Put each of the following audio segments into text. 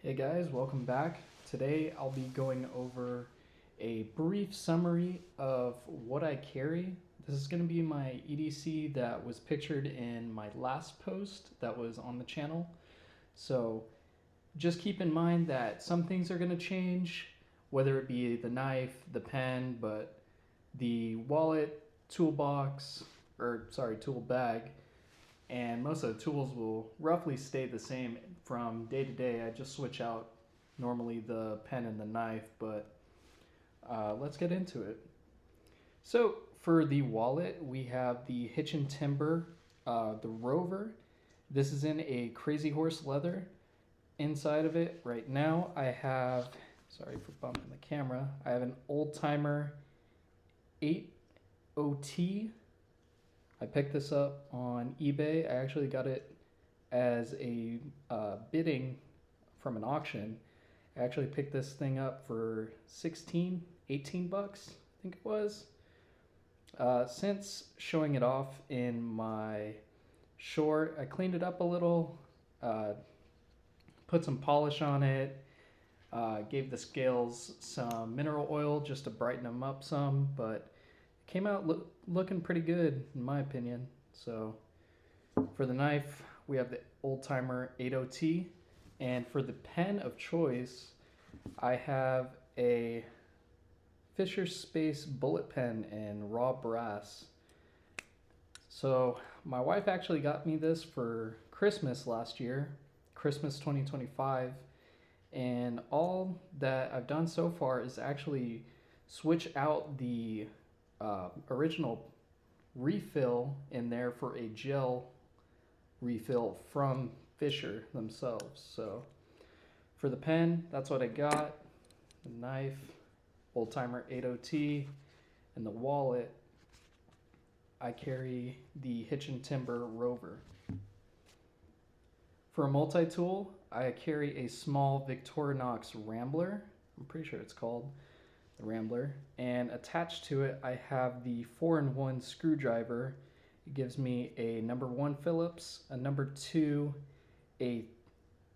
Hey guys, welcome back. Today I'll be going over a brief summary of what I carry. This is going to be my EDC that was pictured in my last post that was on the channel. So just keep in mind that some things are going to change, whether it be the knife, the pen, but the wallet, toolbox, tool bag, and most of the tools will roughly stay the same from day to day. I just switch out normally the pen and the knife, but let's get into it. So for the wallet, we have the Hitch and Timber, the Rover. This is in a Crazy Horse leather. Inside of it right now, I have, sorry for bumping the camera, I have an Old Timer 8OT. I picked this up on eBay. I actually got it as a bidding from an auction. I actually picked this thing up for 16, 18 bucks, I think it was. Since showing it off in my short, I cleaned it up a little, put some polish on it, gave the scales some mineral oil just to brighten them up some, but it came out looking pretty good in my opinion. So for the knife, we have the Old Timer 8OT, and for the pen of choice, I have a Fisher Space bullet pen in raw brass. So my wife actually got me this for Christmas last year, Christmas 2025, and all that I've done so far is actually switch out the original refill in there for a gel refill from Fisher themselves. So for the pen, that's what I got. The knife, Old Timer 8OT, and the wallet, I carry the Hitch and Timber Rover. For a multi-tool, I carry a small Victorinox Rambler. I'm pretty sure it's called the Rambler. And attached to it, I have the 4-in-1 screwdriver. It gives me a number 1 Phillips, a number 2, a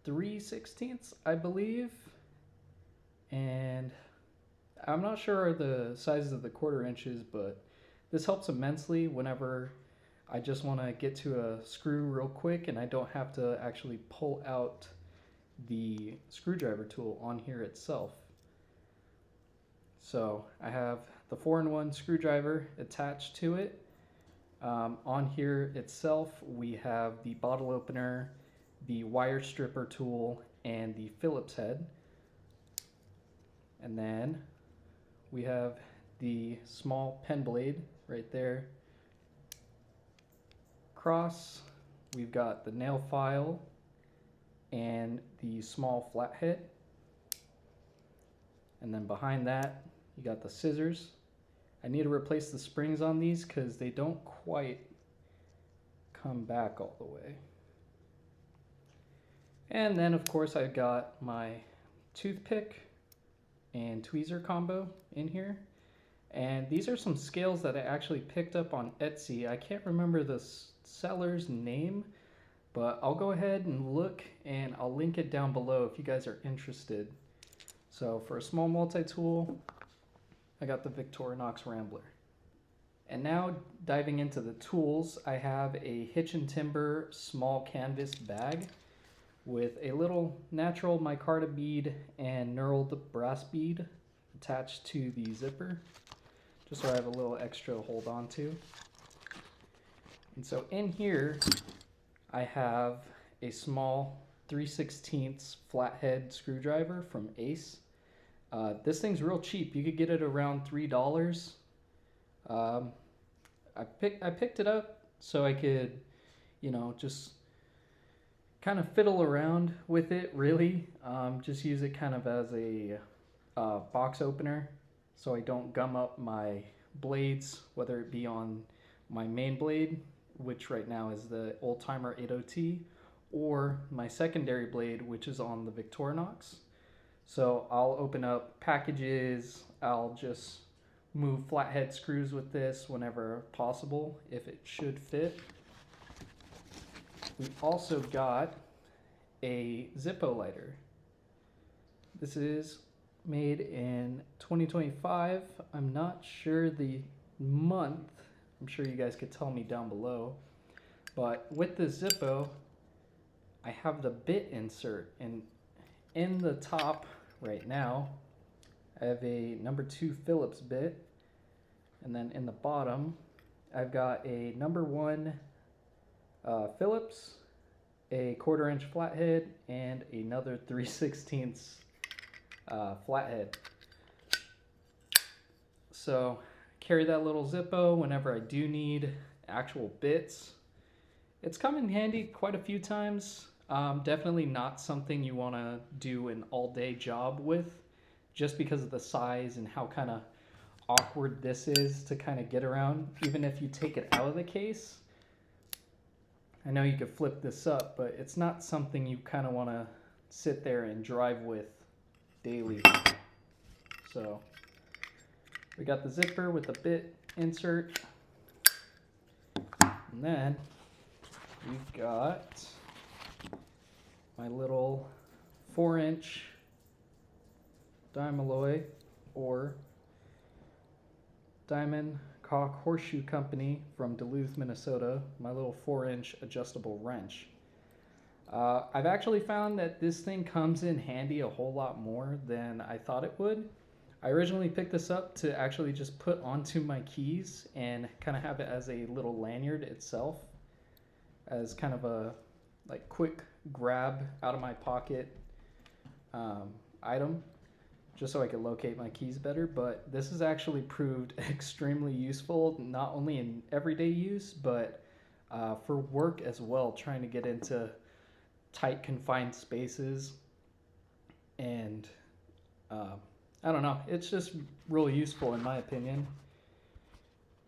3/16, I believe. And I'm not sure the sizes of the 1/4 inches, but this helps immensely whenever I just want to get to a screw real quick and I don't have to actually pull out the screwdriver tool on here itself. So I have the 4-in-1 screwdriver attached to it. On here itself, we have the bottle opener, the wire stripper tool, and the Phillips head. And then we have the small pen blade right there. Across, we've got the nail file and the small flathead. And then behind that, you got the scissors. I need to replace the springs on these because they don't quite come back all the way. And then of course I've got my toothpick and tweezer combo in here. And these are some scales that I actually picked up on Etsy. I can't remember the seller's name, but I'll go ahead and look and I'll link it down below if you guys are interested. So for a small multi-tool, I got the Victorinox Rambler. And now diving into the tools, I have a Hitch and Timber small canvas bag with a little natural micarta bead and knurled brass bead attached to the zipper, just so I have a little extra to hold on to. And so in here, I have a small 3/16 flathead screwdriver from Ace. This thing's real cheap. You could get it around $3. I picked it up so I could, just kind of fiddle around with it, really. Just use it kind of as a box opener so I don't gum up my blades, whether it be on my main blade, which right now is the Old Timer 8OT, or my secondary blade, which is on the Victorinox. So I'll open up packages, I'll just move flathead screws with this whenever possible, if it should fit. We also got a Zippo lighter. This is made in 2025. I'm not sure the month. I'm sure you guys could tell me down below. But with the Zippo, I have the bit insert, and in the top right now, I have a number 2 Phillips bit, and then in the bottom, I've got a number 1 Phillips, a 1/4 inch flathead, and another 3/16 flathead. So carry that little Zippo whenever I do need actual bits. It's come in handy quite a few times. Definitely not something you want to do an all-day job with, just because of the size and how kind of awkward this is to kind of get around. Even if you take it out of the case, I know you could flip this up, but it's not something you kind of want to sit there and drive with daily. So we got the zipper with the bit insert, and then we've got my little 4-inch Diamaloy, or Diamond Cock Horseshoe Company from Duluth, Minnesota, my little 4-inch adjustable wrench. I've actually found that this thing comes in handy a whole lot more than I thought it would. I originally picked this up to actually just put onto my keys and kind of have it as a little lanyard itself, as kind of a like quick grab out of my pocket item, just so I could locate my keys better. But this has actually proved extremely useful, not only in everyday use, but for work as well, trying to get into tight confined spaces. And I don't know, it's just really useful in my opinion.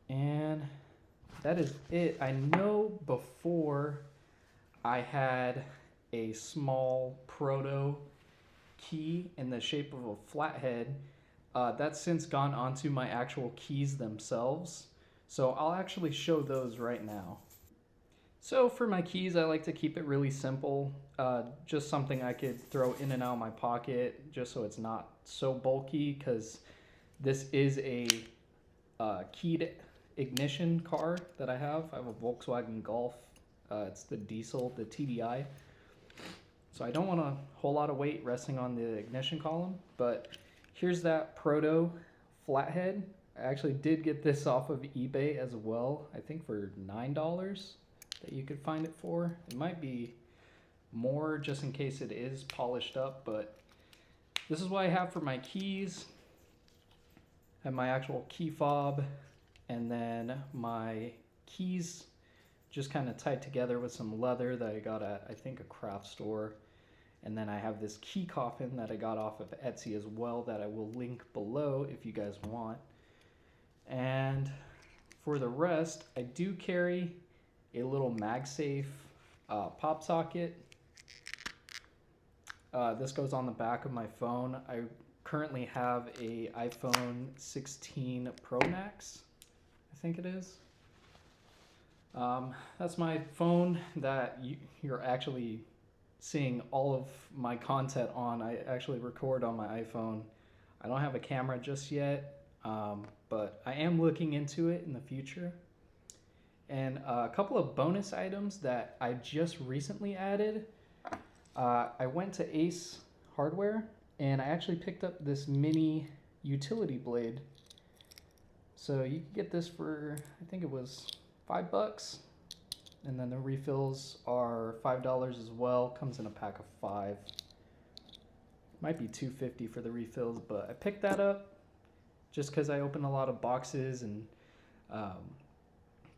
And that is it. I know before I had a small proto key in the shape of a flathead. That's since gone onto my actual keys themselves. So I'll actually show those right now. So for my keys, I like to keep it really simple. Just something I could throw in and out of my pocket, just so it's not so bulky, because this is a keyed ignition car that I have. I have a Volkswagen Golf. It's the diesel, the TDI. So I don't want a whole lot of weight resting on the ignition column, but here's that proto flathead. I actually did get this off of eBay as well, I think for $9 that you could find it for. It might be more just in case it is polished up, but this is what I have for my keys. I have my actual key fob, and then my keys just kind of tied together with some leather that I got at, I think, a craft store. And then I have this key coffin that I got off of Etsy as well, that I will link below if you guys want. And for the rest, I do carry a little MagSafe pop socket. This goes on the back of my phone. I currently have a iPhone 16 Pro Max, I think it is. That's my phone that you're actually seeing all of my content on. I actually record on my iPhone. I don't have a camera just yet, but I am looking into it in the future. And a couple of bonus items that I just recently added. I went to Ace Hardware and I actually picked up this mini utility blade. So you can get this for, I think it was $5, and then the refills are $5 as well. Comes in a pack of 5. Might be $2.50 for the refills, but I picked that up just because I open a lot of boxes and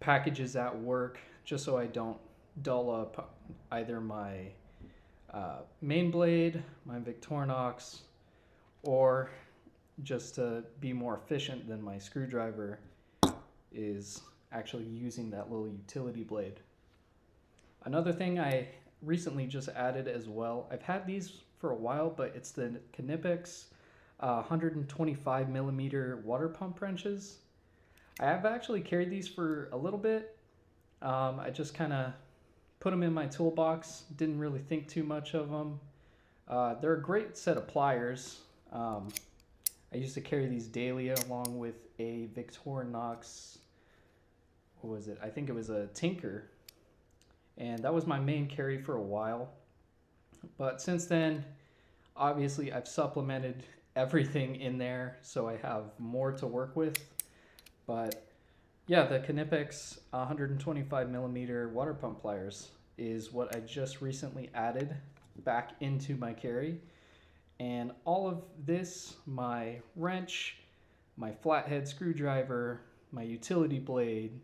packages at work, just so I don't dull up either my main blade, my Victorinox, or just to be more efficient than my screwdriver is actually using that little utility blade. Another thing I recently just added as well, I've had these for a while, but it's the Knipex 125 millimeter water pump wrenches. I have actually carried these for a little bit. I just kind of put them in my toolbox, didn't really think too much of them. They're a great set of pliers. I used to carry these daily along with a Victorinox, what was it? I think it was a Tinker. And that was my main carry for a while. But since then, obviously I've supplemented everything in there, so I have more to work with. But yeah, the Knipex 125 millimeter water pump pliers is what I just recently added back into my carry. And all of this, my wrench, my flathead screwdriver, my utility blade,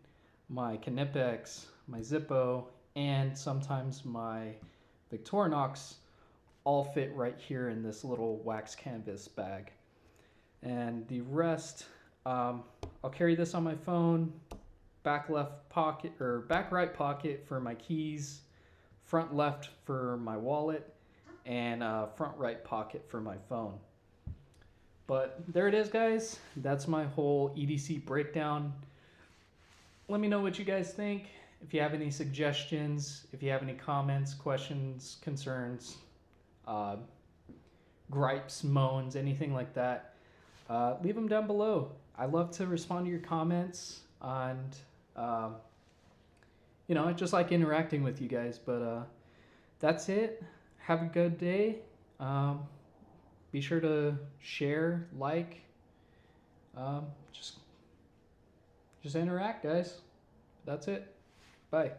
my Knipex, my Zippo, and sometimes my Victorinox all fit right here in this little wax canvas bag. And the rest, I'll carry this on my phone, back left pocket or back right pocket for my keys, front left for my wallet, and front right pocket for my phone. But there it is, guys. That's my whole EDC breakdown. Let me know what you guys think. If you have any suggestions, if you have any comments, questions, concerns, gripes, moans, anything like that, leave them down below. I love to respond to your comments, and you know, I just like interacting with you guys. But that's it. Have a good day. Be sure to share, like, just interact, guys. That's it. Bye.